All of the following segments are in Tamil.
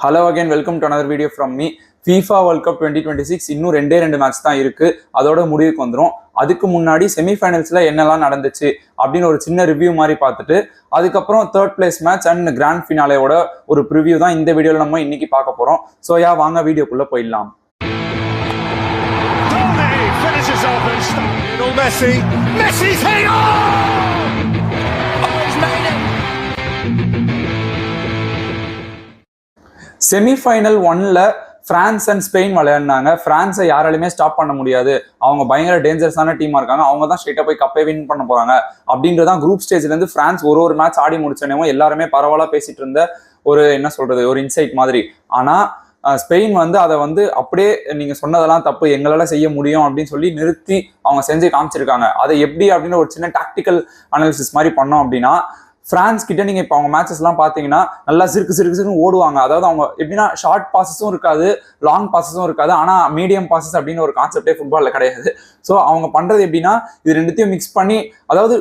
Hello again, welcome to another video from me. FIFA World Cup 2026 இன்னும் ரெண்டு மேட்ச் தான் இருக்கு. அதோட முடிவுக்கு வந்துரும். அதுக்கு முன்னாடி செமிஃபைனல்ஸ்ல என்னெல்லாம் நடந்துச்சு அப்படின்னு ஒரு சின்ன ரிவ்யூ மாதிரி பார்த்துட்டு அதுக்கப்புறம் third place match and grand ஃபினாலேயோட ஒரு ப்ரிவ்யூ தான் இந்த வீடியோல நம்ம இன்னைக்கு பார்க்க போறோம். ஸோ வாங்க வீடியோக்குள்ள போயிடலாம். செமிஃபைனல் 1ல பிரான்ஸ் அண்ட் ஸ்பெயின் விளையாடினாங்க. பிரான்ஸை யாராலுமே ஸ்டாப் பண்ண முடியாது, அவங்க பயங்கர டேஞ்சரஸான டீமா இருக்காங்க, அவங்க தான் ஸ்ட்ரெயிட்டா போய் கப்பை வின் பண்ண போறாங்க அப்படின்றதான் குரூப் ஸ்டேஜ்ல இருந்து பிரான்ஸ் ஒரு மேட்ச் ஆடி முடிச்சனே எல்லாருமே பரவாயில்ல பேசிட்டு இருந்த ஒரு ஒரு இன்சைட் மாதிரி. ஆனா ஸ்பெயின் அதை அப்படியே நீங்க சொன்னதெல்லாம் தப்பு, எங்களால செய்ய முடியும் அப்படின்னு சொல்லி நிறுத்தி அவங்க செஞ்சு காமிச்சிருக்காங்க. அதை எப்படி அப்படின்னு ஒரு சின்ன டாக்டிக்கல் அனாலிசிஸ் மாதிரி பண்ணோம் அப்படின்னா, பிரான்ஸ் கிட்ட நீங்க இப்போ அவங்க மேட்சஸ் எல்லாம் பாத்தீங்கன்னா நல்லா சிறுக்கு ஓடுவாங்க. அதாவது அவங்க எப்படின்னா ஷார்ட் பாசஸும் இருக்காது, லாங் பாசஸும் இருக்காது, ஆனா மீடியம் பாசஸ் அப்படின்னு ஒரு கான்செப்டே ஃபுட்பால்ல கிடையாது. ஸோ அவங்க பண்றது எப்படின்னா இது ரெண்டுத்தையும் மிக்ஸ் பண்ணி, அதாவது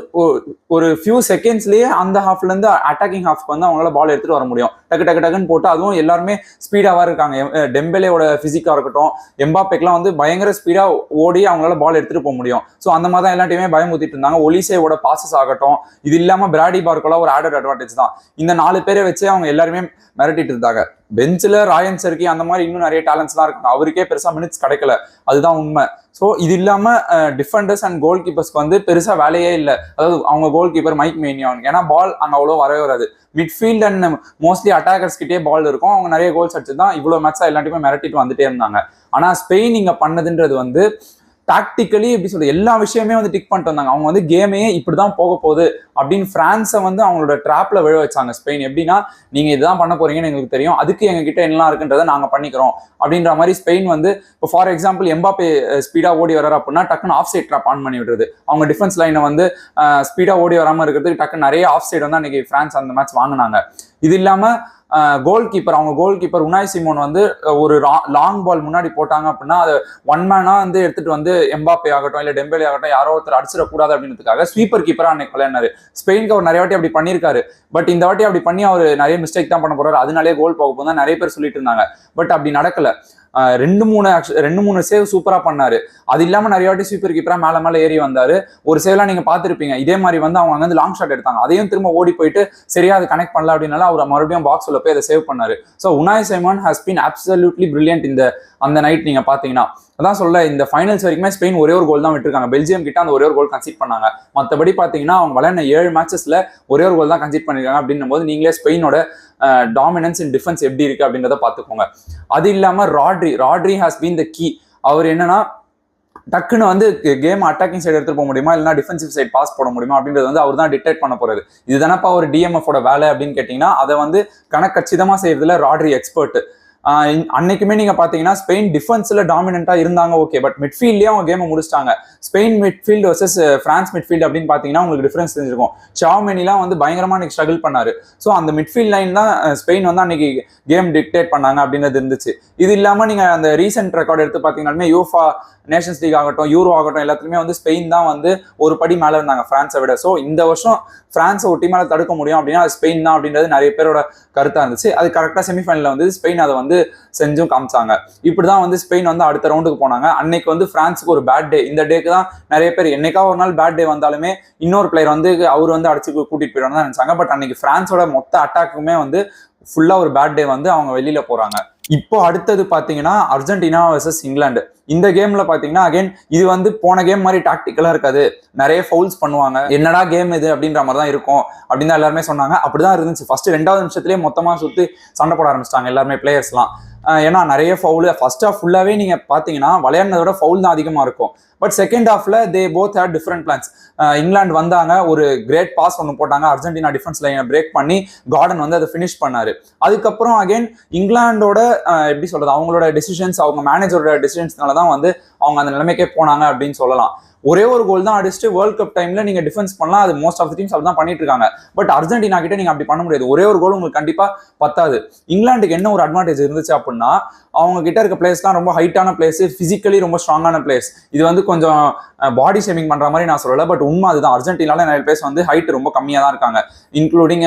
ஒரு ஃபியூ செகண்ட்ஸ்லயே அந்த ஹாஃப்ல இருந்து அட்டாக்கிங் ஹாஃப்க்கு அவங்களால பால் எடுத்துட்டு வர முடியும். டக்குன்னு போட்டு அதுவும் எல்லாருமே ஸ்பீடாவா இருக்காங்க. டெம்பேலேயோட பிசிக்கா இருக்கட்டும், எம்பாப்பேக்கெல்லாம் பயங்கர ஸ்பீடா ஓடி அவங்களால பால் எடுத்துட்டு போக முடியும். ஸோ அந்த மாதிரி தான் எல்லா டீமே பயமுத்திட்டு இருந்தாங்க. ஒலிசேவோட பாசஸ் ஆகட்டும், இது இல்லாம பிராடி பார்க்கோல ஒரு ஆடட் அட்வான்டேஜ் தான். இந்த 4 பேரை வச்சு அவங்க எல்லாருமே மிரட்டிட்டு இருந்தாங்க. பெஞ்சில் ராயன் சர்கி அந்த மாதிரி இன்னும் நிறைய டேலண்ட்ஸ்லாம் இருக்கு, அவருக்கே பெருசா மினிட்ஸ் கிடைக்கல, அதுதான் உண்மை. ஸோ இது இல்லாம டிஃபெண்டர்ஸ் அண்ட் கோல் கீப்பர்ஸ்க்கு பெருசா வேலையே இல்லை. அதாவது அவங்க கோல் கீப்பர் மைக் மேனியான், ஏன்னா பால் அங்கே அவ்வளோ வரவே வராது. மிட்ஃபீல்ட் அண்ட் மோஸ்ட்லி அட்டாக்கர்ஸ் கிட்டே பால் இருக்கும், அவங்க நிறைய கோல்ஸ் அடிச்சு தான் இவ்வளோ மேட்சா எல்லாத்தையுமே மிரட்டிட்டு வந்துட்டே இருந்தாங்க. ஆனா ஸ்பெயின் இங்க பண்ணதுன்றது டாக்டிக்கலி எப்படி சொல்றது, எல்லா விஷயமே டிக் பண்ணிட்டு வந்தாங்க. அவங்க கேமையே இப்படிதான் போக போகுது அப்படின்னு பிரான்ஸை அவங்களோட ட்ராப்ல விழ வச்சாங்க. ஸ்பெயின் எப்படின்னா, நீங்க இதுதான் பண்ண போறீங்கன்னு எங்களுக்கு தெரியும், அதுக்கு எங்க கிட்ட என்னெல்லாம் இருக்குன்றதை நாங்க பண்ணிக்கிறோம் அப்படின்ற மாதிரி ஸ்பெயின் இப்போ ஃபார் எக்ஸாம்பிள் எம்பாப்பே ஸ்பீடா ஓடி வர்றாரு அப்படின்னா டக்குன்னு ஆஃப் சைட் ட்ராப் ஆன் பண்ணி விடுறது. அவங்க டிஃபென்ஸ் லைனை ஸ்பீடா ஓடி வராம இருக்கிறதுக்கு டக்குன்னு நிறைய ஆஃப் சைடு அன்னைக்கு பிரான்ஸ் அந்த மேட்ச் வாங்கினாங்க. இது இல்லாம கோல் கீப்பர் உனாய் சிமோன் ஒரு லாங் பால் முன்னாடி போட்டாங்க அப்படின்னா அதை ஒன் மேனா எடுத்துட்டு எம்பாப்பே ஆகட்டும் இல்ல டெம்பேலே ஆகட்டும் யாரோ ஒருத்தர் அடிச்சிடக்கூடாது அப்படின்றதுக்காக ஸ்வீப்பர் கீப்பரா அன்னைக்கு விளையாடினாரு. ஸ்பெயினுக்கு அவர் நிறைய வாட்டி அப்படி பண்ணியிருக்காரு. பட் இந்த வாட்டி அப்படி பண்ணி அவர் நிறைய மிஸ்டேக் தான் பண்ண போறாரு, அதனாலே கோல் போக போதான் நிறைய பேர் சொல்லிட்டு இருந்தாங்க. பட் அப்படி நடக்கல. ரெண்டு மூணு சேவ் சூப்பரா பண்ணாரு. அது இல்லாம நிறைய வாட்டி ஸ்வீப்பர் கீப்பரா மேல ஏறி வந்தாரு. ஒரு சேவ்லாம் நீங்க பாத்துருப்பீங்க, இதே மாதிரி அவங்க லாங் ஷாட் எடுத்தாங்க, அதையும் திரும்ப ஓடி போயிட்டு சரியா அதை கனெக்ட் பண்ணல அப்படின்னால அவர் மறுபடியும் பாக்ஸ் உள்ள போய் அதை சேவ் பண்ணாரு. So Unai Simon has been absolutely brilliant அந்த நைட். நீங்க பாத்தீங்கன்னா அதான் சொல்ல, இந்த ஃபைனல்ஸ் வரைக்குமே ஸ்பெயின் ஒரே ஒரு கோல் தான் விட்டுருக்காங்க. பெல்ஜியம் கிட்ட அந்த ஒரே ஒரு கோல் கன்சீட் பண்ணாங்க. மற்றபடி பாத்தீங்கன்னா அவங்க விளையாடின 7 மேட்சஸ்ல ஒரே ஒரு கோல் தான் கன்சீட் பண்ணிருக்காங்க. அப்படின்னும் போது நீங்களே ஸ்பெயினோட டாமினன்ஸ் இன் டிஃபென்ஸ் எப்படி இருக்கு அப்படின்றத பாத்துக்கோங்க. அது இல்லாம Rodri has been the key. அவர் என்னன்னா டக்குன்னு கேம் அட்டாக்கிங் சைடு எடுத்துட்டு போக முடியுமா இல்லைன்னா டிஃபென்சிவ் சைட் பாஸ் போட முடியுமா அப்படின்றது அவர் தான் டிக்டேட் பண்ண போறாரு. இதுதானப்பா ஒரு டிஎம்எஃபோட வேலை அப்படின்னு கேட்டீங்கன்னா அதை கணக்கச்சிதமா செய்யறதுல ராட்ரி எக்ஸ்பர்ட். அன்னைக்குமே நீங்க பாத்தீங்கன்னா ஸ்பெயின் டிஃபென்ஸ்ல டாமினண்டா இருந்தாங்க, ஓகே, பட் மிட்ஃபீல்ட்லயே அவங்க கேமை முடிச்சிட்டாங்க. Spain midfield versus France midfield அப்படின்னு பாத்தீங்கன்னா உங்களுக்கு டிஃபரன்ஸ் தெரிஞ்சிருக்கும். சாவ்மெனிலாம் பயங்கரமா அன்னைக்கு ஸ்ட்ரகிள் பண்ணாரு. ஸோ அந்த மிட்ஃபீல்ட் லைன் தான் ஸ்பெயின் அன்னைக்கு கேம் டிக்டேட் பண்ணாங்க அப்படின்றது இருந்துச்சு. இது இல்லாம நீங்க அந்த ரீசெண்ட் ரெக்கார்டு எடுத்து பாத்தீங்கன்னாலுமே யூஃபா நேஷன்ஸ் லீக் ஆகட்டும் யூரோ ஆகட்டும் எல்லாத்துலயுமே ஸ்பெயின் தான் ஒரு படி மேல இருந்தாங்க பிரான்ஸை விட. ஸோ இந்த வருஷம் பிரான்ஸை ஒரு டீமால தடுக்க முடியும் அப்படின்னா ஸ்பெயின் தான் அப்படின்றது நிறைய பேரோட கருத்தா இருந்துச்சு. அது கரெக்டா செமிஃபைனல்ல ஸ்பெயின் அதை செஞ்சும் காமிச்சாங்க. இப்படிதான் ஸ்பெயின் அடுத்த ரவுண்டுக்கு போனாங்க. அன்னைக்கு பிரான்ஸுக்கு ஒரு பேட் டே. இந்த டேக்கு தான் நிறைய பேர் என்னைக்கா ஒரு நாள் பேட் டே வந்தாலுமே இன்னொரு பிளேயர் அவர் அடிச்சு கூட்டிட்டு போயிடுவாங்க தான் நினைச்சாங்க. பட் அன்னைக்கு பிரான்ஸோட மொத்த அட்டாக்குமே ஃபுல்லா ஒரு பேட் டே அவங்க வெளியில போறாங்க. இப்போ அடுத்தது பாத்தீங்கன்னா அர்ஜென்டினா வர்சஸ் இங்கிலாந்து. இந்த கேம்ல பாத்தீங்கன்னா அகைன் இது போன கேம் மாதிரி டாக்டிக்கலா இருக்காது, நிறைய ஃபவுல்ஸ் பண்ணுவாங்க, என்னடா கேம் இது அப்படின்ற மாதிரி தான் இருக்கும் அப்படின்னு தான் எல்லாருமே சொன்னாங்க. அப்படிதான் இருந்துச்சு. ஃபர்ஸ்ட் 2வது நிமிஷத்துலயே மொத்தமா சுத்தி சண்டை போட ஆரம்பிச்சிட்டாங்க எல்லாருமே பிளேயர்ஸ்லாம். ஏன்னா நிறைய ஃபவுல் ஃபர்ஸ்ட் ஹாஃப் ஃபுல்லாவே நீங்க பாத்தீங்கன்னா விளையாடுனதோட ஃபவுல் தான் அதிகமா இருக்கும். பட் செகண்ட் ஹாஃப்ல they both had different plans. England வந்தாங்க, ஒரு கிரேட் பாஸ் ஒன்று போட்டாங்க, அர்ஜென்டினா டிஃபென்ஸ் லைனை பிரேக் பண்ணி கார்டன் அதை ஃபினிஷ் பண்ணாரு. அதுக்கப்புறம் அகைன் இங்கிலாண்டோட எப்படி சொல்றது, அவங்களோட டெசிஷன்ஸ், அவங்க மேனேஜரோட டெசிஷன்ஸ்னால தான் அவங்க அந்த நிலைமைக்கே போனாங்க அப்படின்னு சொல்லலாம். ஒரே ஒரு கோல் தான் அடிச்சுட்டு வேர்ல்ட் கப் டைம்ல நீங்க டிஃபென்ஸ் பண்ணலாம், அது மோஸ்ட் ஆஃப் தி டீம்ஸ் அப்படி தான் பண்ணிட்டு இருக்காங்க. பட் அர்ஜென்டினா கிட்ட நீங்க அப்படி பண்ண முடியாது, ஒரே ஒரு கோல் உங்களுக்கு கண்டிப்பா பத்தாது. இங்கிலாந்துக்கு என்ன ஒரு அட்வான்டேஜ் இருந்துச்சு அப்படின்னா, அவங்க கிட்ட இருக்க பிளேஸ்லாம் ரொம்ப ஹைட்டான பிளேஸ், பிசிக்கலி ரொம்ப ஸ்ட்ராங்கான பிளேஸ். இது கொஞ்சம் பாடி ஷேமிங் பண்ற மாதிரி நான் சொல்லல, பட் உண்மை அதுதான். அர்ஜென்டினால நிறைய பிளேஸ் ஹைட் ரொம்ப கம்மியா தான் இருக்காங்க, இன்க்ளூடிங்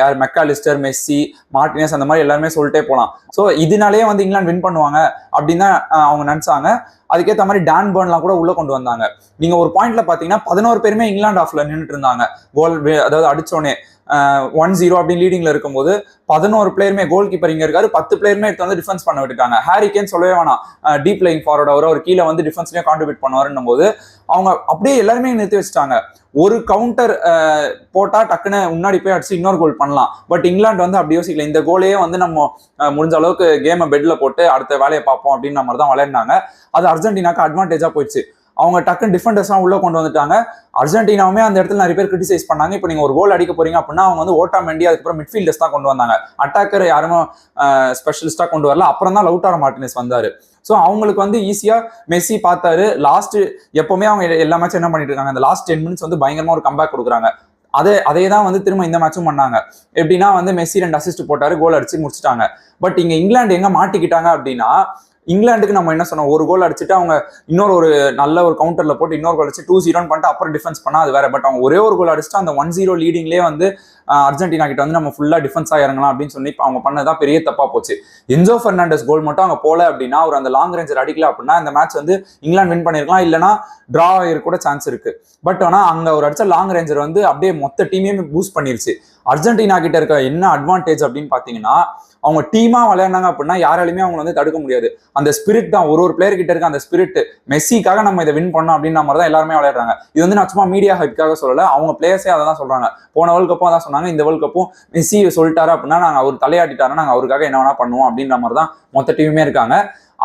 யார் மெக்காலிஸ்டர், மெஸ்ஸி, மார்டினஸ் அந்த மாதிரி எல்லாருமே சொல்லிட்டே போகலாம். ஸோ இதனாலேயே வந்து இங்கிலாந்து வின் பண்ணுவாங்க அப்படின்னு தான் அவங்க நினைச்சாங்க. அதுக்கேற்ற மாதிரி டான் பர்ன்லாம் கூட உள்ள கொண்டு வந்தாங்க. நீங்க ஒரு பாயிண்ட்ல பாத்தீங்கன்னா 11 பேருமே இங்கிலாந்து ஆஃப்ல நின்றுட்டு இருந்தாங்க. கோல் அதாவது அடிச்சோடனே 1-0 அப்படின்னு லீடிங்ல இருக்கும்போது 11 பிளேயருமே, கோல் கீப்பர் இங்க இருக்காரு, 10 பிளேயருமே எடுத்து வந்து டிஃபென்ஸ் பண்ண விட்டுட்டாங்க. ஹாரி கேன் சொல்லவே வேணாம், டீப் லைன் ஃபார்வர்ட் அவர் கீழே வந்து டிஃபென்ஸ்லயும் கான்ட்ரிபியூட் பண்ணுவாருன்னும் போது அவங்க அப்படியே எல்லாருமே நிறுத்தி வச்சுட்டாங்க. ஒரு கவுண்டர் போட்டா டக்குன்னு முன்னாடி போய் அடிச்சு இன்னொரு கோல் பண்ணலாம். பட் இங்கிலாந்து வந்து அப்படி யோசிக்கல. இந்த கோலையே வந்து நம்ம முடிஞ்ச அளவுக்கு கேமை பெட்ல போட்டு அடுத்த வேலையை பார்ப்போம் அப்படின்ற மாதிரி தான் விளையாடினாங்க. அது அர்ஜென்டினாக்கு அட்வான்டேஜா போயிடுச்சு. அவங்க டக்குன்னு டிஃபெண்டர்ஸ்லாம் உள்ள கொண்டு வந்துட்டாங்க. அர்ஜென்டினாவுமே அந்த இடத்துல நிறைய பேர் கிரிட்டிசைஸ் பண்ணாங்க. இப்போ நீங்க ஒரு கோல் அடிக்க போறீங்க அப்படின்னா அவங்க வந்து ஓட்டாமெண்டி அதுக்கப்புறம் மிட்ஃபீல்டர்ஸ் தான் கொண்டு வந்தாங்க. அட்டாக்கர் யாரும் ஸ்பெஷலிஸ்டா கொண்டு வரல. அப்புறம் தான் லவுட்டாரோ மார்டினஸ் வந்தாரு. ஸோ அவங்களுக்கு வந்து ஈஸியா மெஸ்ஸி பார்த்தாரு. லாஸ்ட் எப்பவுமே அவங்க எல்லா மேட்சும் என்ன பண்ணிட்டு இருக்காங்க, அந்த லாஸ்ட் 10 மினிட்ஸ் வந்து பயங்கரமா ஒரு கம்பேக் கொடுக்குறாங்க. அதே தான் வந்து திரும்ப இந்த மேட்சும் பண்ணாங்க. எப்படின்னா வந்து மெஸ்ஸி 2 அசிஸ்ட் போட்டாரு, கோல் அடிச்சு முடிச்சிட்டாங்க. பட் இங்க இங்கிலாந்து எங்க மாட்டிக்கிட்டாங்க அப்படின்னா, இங்கிலாந்துக்கு நம்ம என்ன சொன்னோம், ஒரு கோல் அடிச்சுட்டு அவங்க இன்னொரு ஒரு நல்ல ஒரு கவுண்டர்ல போட்டு இன்னொரு கோல் அடிச்சு 2-0 பண்ணிட்டு அப்புறம் டிஃபென்ஸ் பண்ணா அது வேற. பட் அவங்க ஒரே ஒரு கோல் அடிச்சுட்டு அந்த 1-0 லீடிங்லேயே வந்து அர்ஜென்டினா கிட்ட வந்து நம்ம ஃபுல்லா டிஃபென்ஸா இறங்கலாம் அப்படின்னு சொல்லி அவங்க பண்ணதான் பெரிய தப்பா போச்சு. என்சோ பெர்னாண்டஸ் கோல் மட்டும் அவங்க போல அப்படின்னா, அவர் அந்த லாங் ரேஞ்சர் அடிக்கல அப்படின்னா இந்த மேட்ச் வந்து இங்கிலாந்து வின் பண்ணிருக்கலாம், இல்லைன்னா டிரா ஆகிருக்க கூட சான்ஸ் இருக்கு. பட் ஆனா அங்க ஒரு அடிச்ச லாங் ரேஞ்சர் வந்து அப்படியே மொத்த டீமையுமே பூஸ்ட் பண்ணிருச்சு. அர்ஜென்டினா கிட்ட இருக்க என்ன அட்வான்டேஜ் அப்படின்னு பாத்தீங்கன்னா, அவங்க டீமா விளையாடினாங்க அப்படின்னா யாராலுமே அவங்க வந்து தடுக்க முடியாது. அந்த ஸ்பிரிட் தான் ஒரு பிளேயர் கிட்ட இருக்க. அந்த ஸ்பிரிட் மெஸ்ஸிக்காக நம்ம இதை வின் பண்ணோம் அப்படின்ற மாதிரி தான் எல்லாருமே விளையாடுறாங்க. இது வந்து நான் சும்மா மீடியா ஹைப்காக சொல்லல, அவங்க பிளேயர்ஸே அதை தான் சொல்றாங்க. போன வேர்ல்ட் கப்பும் அதான் சொன்னாங்க, இந்த வேர்ல்ட் கப்பும் மெஸ்ஸி சொல்லிட்டாரு அப்படின்னா நாங்க அவர் தலையாட்டிட்டாருன்னா நாங்க அவருக்காக என்ன வேணா பண்ணுவோம் அப்படின்ற மாதிரி தான் மொத்த டீமுமே இருக்காங்க.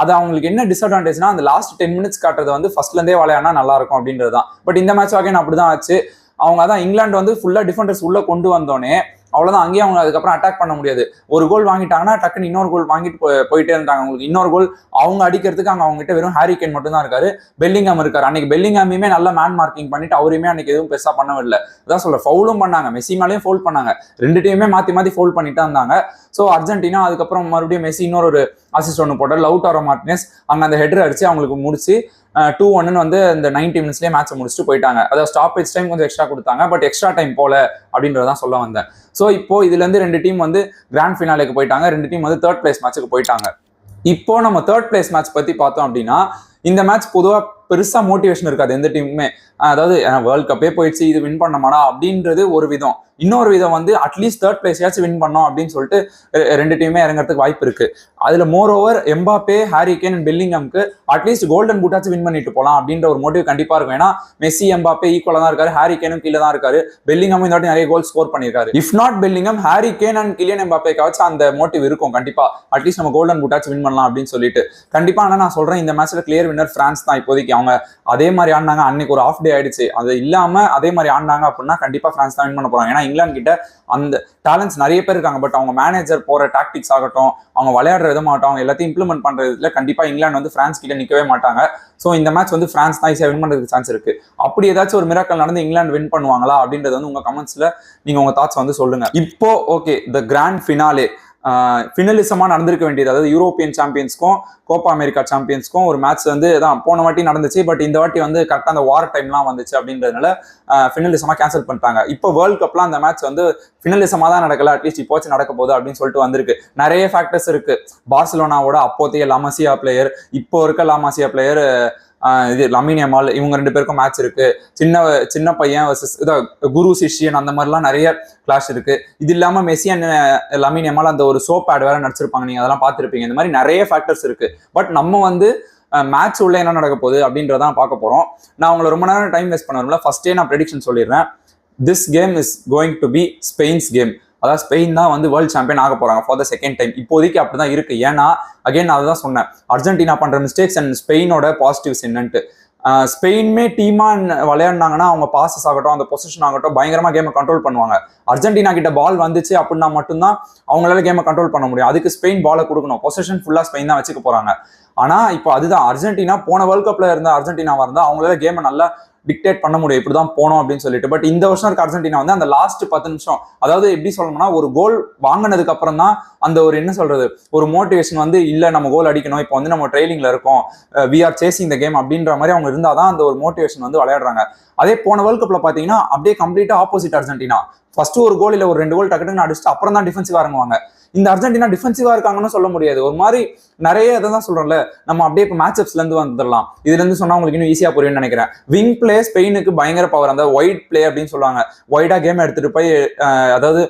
அது அவங்களுக்கு என்ன டிஸ்அட்வான்டேஜ்னா, அந்த லாஸ்ட் 10 மினிட்ஸ் காட்டுறது வந்து ஃபர்ஸ்ட்ல இருந்தே விளையாடினா நல்லா இருக்கும் அப்படின்றது தான். பட் இந்த மேட்ச் வாக்கே அப்படிதான் ஆச்சு. அவங்க அதான் இங்கிலாந்து வந்து ஃபுல்லா டிஃபெண்டர்ஸ் உள்ள கொண்டு வந்தோடனே அவ்வளவுதான், அங்கேயே அவங்க அதுக்கப்புறம் அட்டாக் பண்ண முடியாது. ஒரு கோல் வாங்கிட்டாங்கன்னா டக்குன்னு இன்னொரு கோல் வாங்கிட்டு போயிட்டே இருந்தாங்க. அவங்களுக்கு இன்னொரு கோல் அவங்க அடிக்கிறதுக்கு அவங்க கிட்ட வெறும் ஹாரி கேன் மட்டும் தான் இருக்காரு, பெல்லிங்ஹாம் இருக்காரு. அன்னைக்கு பெல்லிங்ஹாமையுமே நல்ல மேன் மார்க்கிங் பண்ணிட்டு அவருமே அன்னைக்கு எதுவும் பெருசா பண்ணவில்லை. அதான் சொல்ற, ஃபவுலும் பண்ணாங்க, மெஸ்ஸி மேலேயும் ஃபவுல் பண்ணாங்க, 2 டீமுமே மாத்தி ஃபவுல் பண்ணிட்டு இருந்தாங்க. ஸோ அர்ஜென்டினா அதுக்கப்புறம் மறுபடியும் மெஸ்ஸி இன்னொரு அசிஸ்ட் ஒன்று போட்டார், லவுட்டாரோ மார்டினஸ் அங்க அந்த ஹெடர் அடிச்சு அவங்களுக்கு முடிச்சு 2-1 வந்து இந்த 90 மினிட்ஸ்லேயே மேட்சை முடிச்சுட்டு போயிட்டாங்க. அதாவது ஸ்டாப்பேஜ் டைம் கொஞ்சம் எக்ஸ்ட்ரா கொடுத்தாங்க, பட் எக்ஸ்ட்ரா டைம் போல அப்படின்றதான் சொல்ல வந்தேன். ஸோ இப்போ இதுல இருந்து 2 டீம் வந்து கிராண்ட் ஃபினாலேக்கு போயிட்டாங்க, 2 டீம் வந்து 3rd பிளேஸ் மேட்சுக்கு போயிட்டாங்க. இப்போ நம்ம 3rd பிளேஸ் மேட்ச் பத்தி பார்த்தோம் அப்படின்னா, இந்த மேட்ச் பொதுவா பெருசா மோட்டிவேஷன் இருக்காது எந்த டீமுமே. அதாவது வேர்ல்ட் கப்பே போயிடுச்சு, இது வின் பண்ணமாடா அப்படின்றது ஒரு விதம். இன்னொரு விதம் வந்து அட்லீஸ்ட் 3rd பிளேஸ் வின் பண்ணோம் அப்படின்னு சொல்லிட்டு 2 டீமே இறங்குறதுக்கு வாய்ப்பு இருக்கு. அதுல moreover Mbappe, Harry Kane and பெல்லிங்ஹாம்க்கு அட்லீஸ்ட் கோல்டன் பூட்டாச்சும் வின் பண்ணிட்டு போலாம் அப்படின்ற ஒரு மோட்டிவ் கண்டிப்பா இருக்கும். ஏன்னா மெஸ்ஸி எம்பாப்பே ஈக்குவலா தான் இருக்காரு, ஹாரி கேனும் கீழே தான் இருக்காரு, பெல்லிங்ஹாமும் இந்த வாட்டி நிறைய கோல் ஸ்கோர் பண்ணிருக்காரு. If not Bellingham, Harry Kane and Kylian எம்பாப்பேக்காச்சும் அந்த மோட்டிவ் இருக்கும் கண்டிப்பா, அட்லீஸ்ட் நம்ம கோல்டன் பூட்டாச்சும் வின் பண்ணலாம் அப்படின்னு சொல்லிட்டு. கண்டிப்பா ஆனா நான் சொல்றேன், இந்த மேட்ச்ல கிளியர் வின்னர் பிரான்ஸ் தான். இப்போதைக்கு அவங்க அதே மாதிரி ஆடினாங்க, அன்னைக்கு ஒரு ஆஃப் டே ஆயிடுச்சு, அது இல்லாம அதே மாதிரி ஆடினாங்க அப்படின்னா கண்டிப்பா பிரான்ஸ் தான் வின் பண்ண போறாங்க. ஏன்னா இங்கிலாந்து கிட்ட அந்த டேலண்ட்ஸ் நிறைய பேர் இருக்காங்க. பட் அவங்க மேனேஜர் போற டாக்டிக்ஸ் ஆகட்டும், அவங்க விளையாடுற விதமாகட்டும், அவங்க எல்லாத்தையும் இம்ப்ளிமெண்ட் பண்றதுல கண்டிப்பா இங்கிலாந்து வந்து பிரான்ஸ் கிட்ட நிக்கவே மாட்டாங்க. ஸோ இந்த மேட்ச் வந்து பிரான்ஸ் தான் ஈஸியா வின் பண்றதுக்கு சான்ஸ் இருக்கு. அப்படி ஏதாச்சும் ஒரு மிராக்கல் நடந்து இங்கிலாந்து வின் பண்ணுவாங்களா அப்படின்றது வந்து உங்க கமெண்ட்ஸ்ல நீங்க உங்க தாட்ஸ் வந்து சொல்லுங்க. இப்போ ஓகே, த கிராண்ட் ஃபினாலே ஃபினலிசமா நடந்திருக்க வேண்டியது, அதாவது யூரோப்பியன் சாம்பியன்ஸ்க்கும் கோப்பா அமெரிக்கா சாம்பியன்ஸ்க்கும் ஒரு மேட்ச் வந்து தான் போன வாட்டி நடந்துச்சு. பட் இந்த வாட்டி வந்து கரெக்டாக அந்த வார் டைம்லாம் வந்துச்சு அப்படின்றதுனால ஃபினலிசமா கேன்சல் பண்ணிட்டாங்க. இப்போ வேர்ல்ட் கப்லாம் அந்த மேட்ச் வந்து ஃபினலிசமா தான் நடக்கல, அட்லீஸ்ட் இப்போச்சு நடக்க போகுது அப்படின்னு சொல்லிட்டு வந்திருக்கு. நிறைய ஃபேக்டர்ஸ் இருக்கு. பார்சிலோனாவோட அப்போதைய லாமாசியா பிளேயர், இப்போ இருக்க லாமாசியா பிளேயர் இது லமீன் யமால், இவங்க 2 பேருக்கும் மேட்ச் இருக்கு. சின்ன பையன் குரு சிஷ்யன், அந்த மாதிரிலாம் நிறைய கிளாஷ் இருக்கு. இது இல்லாம மெஸ்ஸி அண்ட் லமீன் யமால் அந்த ஒரு சோப் ஆட் வேற நடிச்சிருப்பாங்க, நீங்க அதெல்லாம் பார்த்துருப்பீங்க. இந்த மாதிரி நிறைய ஃபேக்டர்ஸ் இருக்கு. பட் நம்ம வந்து மேட்ச் உள்ள என்ன நடக்க போகுது அப்படின்றதான் பார்க்க போறோம். நான் உங்களை ரொம்ப நேரம் டைம் வேஸ்ட் பண்ண ஃபர்ஸ்டே நான் ப்ரெடிக்ஷன் சொல்லிடுறேன். This game is going to be Spain's game. அதாவது ஸ்பெயின் தான் வந்து வேர்ல்டு சாம்பியன் ஆக போறாங்க ஃபார் த செகண்ட் டைம். இப்போதைக்கு அப்படிதான் இருக்கு. ஏன்னா அகைன் நான் அதான் சொன்னேன், அர்ஜென்டினா பண்ற மிஸ்டேக்ஸ் அண்ட் ஸ்பெயினோட பாசிட்டிவ்ஸ் என்னன்ட்டு. ஸ்பெயின்மே டீமா விளையாடினாங்கன்னா அவங்க பாசஸ் ஆகட்டும், அந்த பொசிஷன் ஆகட்டும், பயங்கரமா கேமை கண்ட்ரோல் பண்ணுவாங்க. அர்ஜென்டினா கிட்ட பால் வந்துச்சு அப்படின்னா மட்டும்தான் அவங்களால கேமை கண்ட்ரோல் பண்ண முடியும். அதுக்கு ஸ்பெயின் பாலை கொடுக்கணும். பொசிஷன் ஃபுல்லா ஸ்பெயின் தான் வச்சுக்க போறாங்க. ஆனா இப்போ அதுதான் அர்ஜென்டினா போன வேர்ல்ட் கப்ல இருந்த அர்ஜென்டினாவா இருந்தா அவங்களால கேமை நல்லா டிக்டேட் பண்ண முடியும், இப்படிதான் போனோம் அப்படின்னு சொல்லிட்டு. பட் இந்த வருஷம் இருக்க அர்ஜென்டினா வந்து அந்த லாஸ்ட் 10 நிமிஷம், அதாவது எப்படி சொல்லணும்னா ஒரு கோல் வாங்கினதுக்கு அப்புறம் தான் அந்த ஒரு என்ன சொல்றது ஒரு மோட்டிவேஷன் வந்து இல்ல நம்ம கோல் அடிக்கணும், இப்போ வந்து நம்ம ட்ரெயிலிங்ல இருக்கோம், we are chasing the game அப்படின்ற மாதிரி அவங்க இருந்தாதான் அந்த ஒரு மோட்டிவேஷன் வந்து விளையாடுறாங்க. அதே போன வேர்ல்ட் கப்ல பாத்தீங்கன்னா அப்படியே கம்ப்ளீட்டா ஆப்போசிட் அர்ஜென்டினா. ஃபர்ஸ்ட் ஒரு கோல் இல்ல ஒரு 2 கோல் டக்குன்னு அடிச்சுட்டு அப்புறம் தான் டிஃபென்சிவா இறங்குவாங்க. இந்த அர்ஜென்டினா டிஃபென்சிவா இருக்காங்கன்னு சொல்ல முடியாது. ஒரு மாதிரி நிறைய இதை தான் சொல்றோம்ல, நம்ம அப்படியே இப்போ மேட்சப்ஸ்ல இருந்து வந்துடலாம். இதுல இருந்து சொன்னா உங்களுக்கு இன்னும் ஈஸியா புரியும்னு நினைக்கிறேன். விங் பிளே ஸ்பெயினுக்கு பயங்கர பவர், அந்த ஒயிட் பிளே அப்படின்னு சொல்லுவாங்க. ஒயிடா கேம் எடுத்துட்டு போய் அதாவது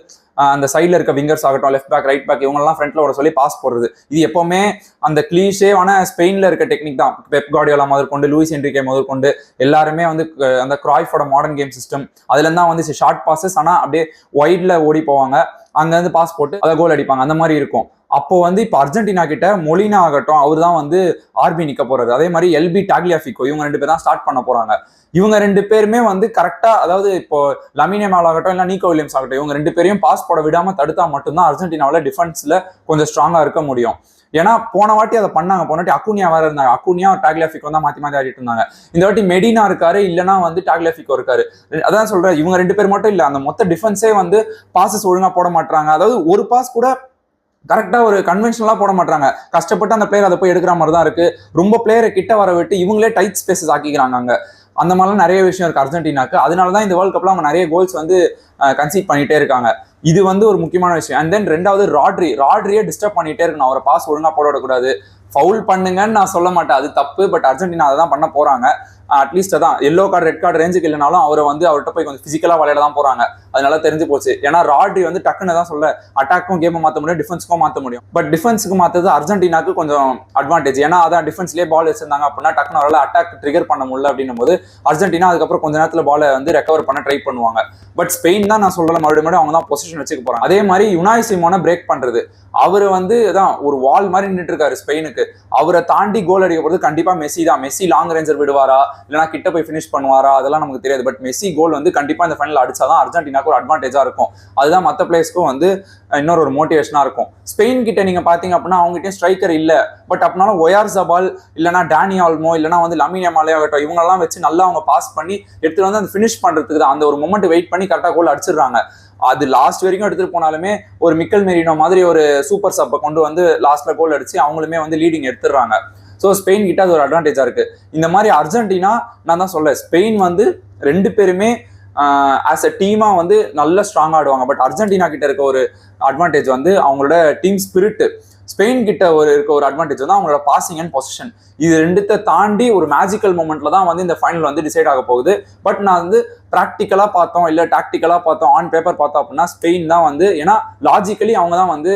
அந்த சைட்ல இருக்க விங்கர்ஸ் ஆகட்டும், லெஃப்ட் பேக் ரைட் பேக் இவங்கெல்லாம் ஃப்ரண்ட்ல ஓட சொல்லி பாஸ் போடுறது, இது எப்பவுமே அந்த கிளீஷேவான ஸ்பெயின்ல இருக்க டெக்னிக் தான். பெப் கார்டியோலா முதற்கொண்டு லூயிஸ் என்ரிகே முதற்கொண்டு எல்லாருமே வந்து அந்த கிராய்ஃபோட மாடர்ன் கேம் சிஸ்டம் அதுல இருந்தா வந்து ஷார்ட் பாசஸ், ஆனா அப்படியே ஒயிட்ல ஓடி போவாங்க, அங்க இருந்து பாஸ் போட்டு அதை கோல் அடிப்பாங்க, அந்த மாதிரி இருக்கும். அப்போ வந்து இப்போ அர்ஜென்டினா கிட்ட மொலினா ஆகட்டும் அவர் தான் வந்து ஆர்பி நிக்க போறாரு. அதே மாதிரி எல்பி டாக்லியாஃபிகோ இவங்க 2 பேர் தான் ஸ்டார்ட் பண்ண போறாங்க. இவங்க 2 பேருமே வந்து கரெக்டா, அதாவது இப்போ லமின் யாமால் ஆகட்டும் இல்ல நீக்கோ வில்லியம்ஸ் ஆகட்டும் இவங்க 2 பேரையும் பாஸ் போட விடாம தடுத்தா மட்டும்தான் அர்ஜென்டினாவில டிஃபென்ஸ்ல கொஞ்சம் ஸ்ட்ராங்கா இருக்க முடியும். ஏன்னா போன வாட்டி அதை பண்ணாங்க, போன வாட்டி அக்குனியா வேற இருந்தாங்க, அக்குனியா டாக்லியாஃபிகோ தான் மாத்தி ஆடிட்டு இருந்தாங்க. இந்த வாட்டி மெடினா இருக்காரு, இல்லைன்னா வந்து டாக்லியாஃபிகோ இருக்காரு. அதான் சொல்றேன், இவங்க 2 பேர் மட்டும் இல்ல, அந்த மொத்த டிஃபென்ஸே வந்து பாசஸ் ஒழுங்கா போட மாட்டாங்க. அதாவது ஒரு பாஸ் கூட கரெக்டா ஒரு கன்வென்ஷனலா போட மாட்டாங்க, கஷ்டப்பட்டு அந்த பிளேயர் அதை போய் எடுக்கிற மாதிரி தான் இருக்கு. ரொம்ப பிளேயரை கிட்ட வர விட்டு இவங்களே டைட் ஸ்பேசஸ் ஆக்கிக்கிறாங்க அங்க. அந்த மாதிரிலாம் நிறைய விஷயம் இருக்கு அர்ஜென்டினாக்கு. அதனாலதான் இந்த வேர்ல்ட் கப்ல அவங்க நிறைய கோல்ஸ் வந்து கன்சீட் பண்ணிட்டே இருக்காங்க. இது வந்து ஒரு முக்கியமான விஷயம். அண்ட் தென் ரெண்டாவது ராட்ரியை டிஸ்டர்ப் பண்ணிட்டே இருக்கணும், அவரை பாஸ் ஒழுங்கா போட விடக்கூடாது. ஃபவுல் பண்ணுங்கன்னு நான் சொல்ல மாட்டேன், அது தப்பு. பட் அர்ஜென்டினா அதை தான் பண்ண போறாங்க. அட்லீஸ்ட் அதான் எல்லோ கார்டு ரெட் கார்டு ரேஞ்சுக்கு இல்லைனாலும் அவரை வந்து அவர்கிட்ட போய் கொஞ்சம் பிசிக்கலா விளையாட தான் போறாங்க. அதனால தெரிஞ்சு போச்சு. ஏன்னா ராட்ரி வந்து டக்குன்னு தான் சொல்ல அட்டாக்கும் கேமை மாற்ற முடியும், டிஃபென்ஸ்க்கும் மாற்ற முடியும். பட் டிஃபென்ஸுக்கு மாற்றது அர்ஜென்டினாக்கு கொஞ்சம் அட்வான்டேஜ். ஏன்னா அதான் டிஃபென்ஸ்லேயே பால் வச்சிருந்தாங்க அப்படின்னா டக்குன்னு அவரால் அட்டாக் ட்ரிகர் பண்ண முடியல அப்படின்னும் போது அர்ஜென்டினா அதுக்கப்புறம் கொஞ்ச நேரத்தில் பாலை வந்து ரெக்கவர் பண்ண ட்ரை பண்ணுவாங்க. பட் ஸ்பெயின் தான் நான் சொல்லல, மறுபடியும் அவங்க தான் பொசிஷன் வச்சுக்க போறாங்க. அதே மாதிரி யுனாய் சிமோனை பிரேக் பண்றது, அவர் வந்து தான் ஒரு வால் மாதிரி நின்றுட்டு இருக்காரு ஸ்பெயினுக்கு. அவரை தாண்டி கோல் அடிக்க போறது கண்டிப்பா மெஸ்ஸி தான். மெஸ்ஸி லாங் ரேஞ்சர் விடுவாரா இல்லைனா கிட்ட போய் ஃபினிஷ் பண்ணுவாரா அதெல்லாம் நமக்கு தெரியாது. பட் மெஸ்ஸி கோல் வந்து கண்டிப்பா இந்த ஃபைனல் அடிச்சாதான் அர்ஜென்டினாக்கு ஒரு அட்வான்டேஜா இருக்கும். அதுதான் மற்ற பிளேயர்ஸ்க்கும் வந்து இன்னொரு ஒரு மோட்டிவேஷனா இருக்கும். ஸ்பெயின் கிட்ட நீங்க பாத்தீங்க அப்படின்னா அவங்க கிட்ட ஸ்ட்ரைக்கர் இல்ல, பட் அப்படின்னாலும் ஒயார் ஜபால் இல்லைனா டேனி ஆல்மோ இல்லைனா வந்து லமின் யாமாலே ஆகட்டும் இவங்கெல்லாம் வச்சு நல்லா அவங்க பாஸ் பண்ணி எடுத்துட்டு வந்து அந்த ஃபினிஷ் பண்றதுக்கு தான், அந்த ஒரு மொமெண்ட் வெயிட் பண்ணி கரெக்டா கோல் அடிச்சிடுறாங்க. அது லாஸ்ட் வரைக்கும் எடுத்துட்டு போனாலுமே ஒரு மிக்கல் மெரினோ மாதிரி ஒரு சூப்பர் சப்பை கொண்டு வந்து லாஸ்ட்ல கோல் அடிச்சு அவங்களுமே வந்து லீடிங் எடுத்துடுறாங்க. ஸோ ஸ்பெயின் கிட்ட அது ஒரு அட்வான்டேஜா இருக்கு. இந்த மாதிரி அர்ஜென்டினா நான் தான் சொல்ல, ஸ்பெயின் வந்து 2 பேருமே ஆஸ் அ டீமா வந்து நல்ல ஸ்ட்ராங் ஆடுவாங்க. பட் அர்ஜென்டினா கிட்ட இருக்க ஒரு அட்வான்டேஜ் வந்து அவங்களோட டீம் ஸ்பிரிட். ஸ்பெயின் கிட்ட இருக்க ஒரு அட்வான்டேஜ் வந்து அவங்களோட பாசிங் அண்ட் பொசிஷன். இது 2த்தை தாண்டி ஒரு மேஜிக்கல் மூமெண்ட்ல தான் வந்து இந்த ஃபைனல் வந்து டிசைட் ஆக போகுது. பட் நான் வந்து ப்ராக்டிக்கலா பார்த்தோம் இல்ல டாக்டிக்கலா பார்த்தோம் ஆன் பேப்பர் பார்த்தோம் அப்படின்னா ஸ்பெயின் தான் வந்து, ஏன்னா லாஜிக்கலி அவங்க தான் வந்து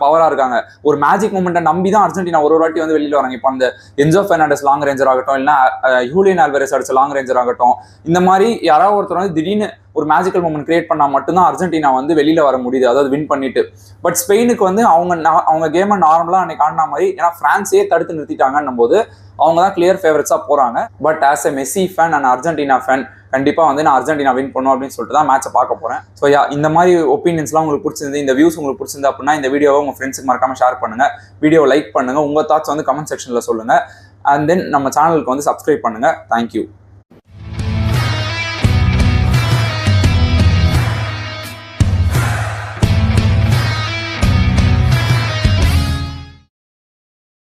பவரா இருக்காங்க. ஒரு மேஜிக் மூமெண்ட்டை நம்பி தான் அர்ஜென்டினா ஒரு வாட்டி வந்து வெளியில வராங்க. இப்போ அந்த என்சோ பெர்னாண்டஸ் லாங் ரேஞ்சர் ஆகட்டும் இல்லைன்னா ஹூலியன் ஆல்வரேஸ் அடிச்ச லாங் ரேஞ்சர் ஆகட்டும், இந்த மாதிரி யாராவது ஒருத்தர் வந்து திடீர்னு ஒரு மேஜிக்கல் மூமெண்ட் கிரியேட் பண்ணா மட்டும்தான் அர்ஜென்டினா வந்து வெளியில வர முடியுது, அதாவது வின் பண்ணிட்டு. பட் ஸ்பெயினுக்கு வந்து அவங்க கேமை நார்மலா அன்னைக்கு ஆடின மாதிரி, ஏன்னா பிரான்ஸே தடுத்து நிறுத்திட்டாங்கன்னும் போது அவங்க தான் கிளியர் ஃபேவரட்ஸா போறாங்க. But as a Messi fan and Argentina fan கண்டிப்பா வந்து நான் அர்ஜென்டினா வின் பண்ணும் அப்படின்னு சொல்லிட்டு தான் மேட்சை பார்க்க போறேன். ஸோ இந்த மாதிரி ஒப்பீனியன்ஸ்லாம் உங்களுக்கு பிடிச்சிருந்து, இந்த வியூஸ் உங்களுக்கு பிடிச்சிருந்து அப்படின்னா இந்த வீடியோவை உங்க ஃப்ரெண்ட்ஸுக்கு மறக்காம ஷேர் பண்ணுங்க, வீடியோவை லைக் பண்ணுங்க, உங்க தாட்ஸ் வந்து கமெண்ட் செக்ஷன்ல சொல்லுங்க. அண்ட் தென் நம்ம சேனலுக்கு வந்து சப்ஸ்கிரைப் பண்ணுங்க. தேங்க்யூ.